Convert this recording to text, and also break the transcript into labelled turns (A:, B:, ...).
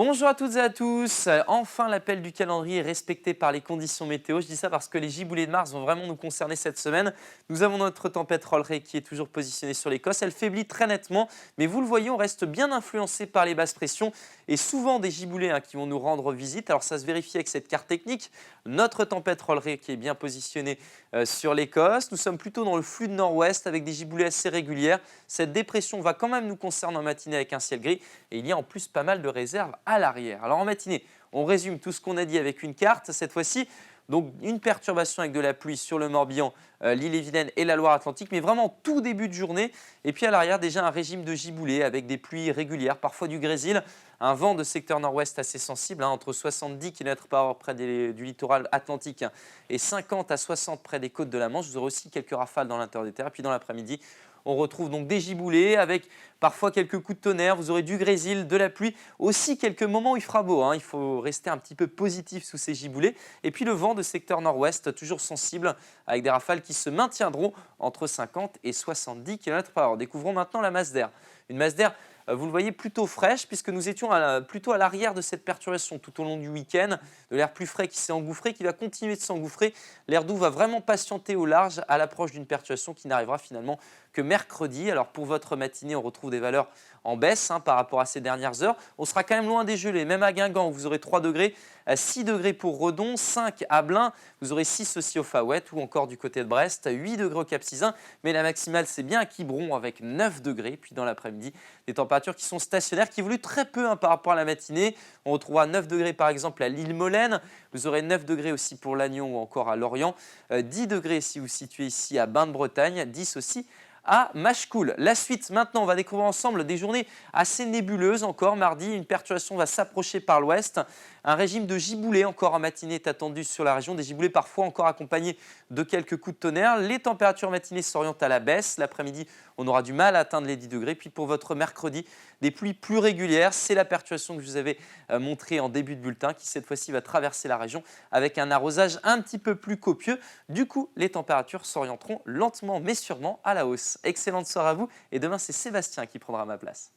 A: Bonjour à toutes et à tous. Enfin, l'appel du calendrier est respecté par les conditions météo. Je dis ça parce que les giboulées de Mars vont vraiment nous concerner cette semaine. Nous avons notre tempête Rollerey qui est toujours positionnée sur l'Écosse. Elle faiblit très nettement, mais vous le voyez, on reste bien influencé par les basses pressions et souvent des giboulées qui vont nous rendre visite. Alors ça se vérifie avec cette carte technique. Notre tempête Rollerey qui est bien positionnée sur l'Écosse. Nous sommes plutôt dans le flux de nord-ouest avec des giboulées assez régulières. Cette dépression va quand même nous concerner en matinée avec un ciel gris et il y a en plus pas mal de réserves à l'arrière. Alors en matinée, on résume tout ce qu'on a dit avec une carte cette fois-ci. Donc une perturbation avec de la pluie sur le Morbihan, l'Ille-et-Vilaine et la Loire-Atlantique, mais vraiment tout début de journée. Et puis à l'arrière, déjà un régime de giboulées avec des pluies régulières, parfois du grésil, un vent de secteur nord-ouest assez sensible, entre 70 km/h près du littoral atlantique et 50 à 60 près des côtes de la Manche. Vous aurez aussi quelques rafales dans l'intérieur des terres. Et puis dans l'après-midi, on retrouve donc des giboulées avec parfois quelques coups de tonnerre. Vous aurez du grésil, de la pluie, aussi quelques moments où il fera beau. Il faut rester un petit peu positif sous ces giboulées. Et puis le vent de secteur nord-ouest, toujours sensible, avec des rafales qui se maintiendront entre 50 et 70 km/h. Découvrons maintenant la masse d'air. Une masse d'air, vous le voyez, plutôt fraîche puisque nous étions plutôt à l'arrière de cette perturbation tout au long du week-end. De l'air plus frais qui s'est engouffré, qui va continuer de s'engouffrer. L'air doux va vraiment patienter au large à l'approche d'une perturbation qui n'arrivera finalement que mercredi. Alors pour votre matinée, on retrouve des valeurs en baisse par rapport à ces dernières heures. On sera quand même loin des gelées, même à Guingamp où vous aurez 3 degrés, 6 degrés pour Redon, 5 à Blain, vous aurez 6 aussi au Faouët ou encore du côté de Brest, 8 degrés au Cap-Sizun. Mais la maximale, c'est bien à Quiberon avec 9 degrés. Puis dans l'après-midi, des températures qui sont stationnaires, qui évoluent très peu par rapport à la matinée. On retrouvera 9 degrés par exemple à l'Île-Molène. Vous aurez 9 degrés aussi pour Lannion ou encore à Lorient. 10 degrés si vous vous situez ici à Bain-de-Bretagne, 10 aussi à Machecoul. La suite, maintenant, on va découvrir ensemble des journées assez nébuleuses encore. Mardi, une perturbation va s'approcher par l'ouest. Un régime de giboulées encore en matinée est attendu sur la région. Des giboulées parfois encore accompagnées de quelques coups de tonnerre. Les températures matinées s'orientent à la baisse. L'après-midi, on aura du mal à atteindre les 10 degrés. Puis pour votre mercredi, des pluies plus régulières. C'est la perturbation que je vous avais montrée en début de bulletin qui cette fois-ci va traverser la région avec un arrosage un petit peu plus copieux. Du coup, les températures s'orienteront lentement mais sûrement à la hausse. Excellente soirée à vous et demain, c'est Sébastien qui prendra ma place.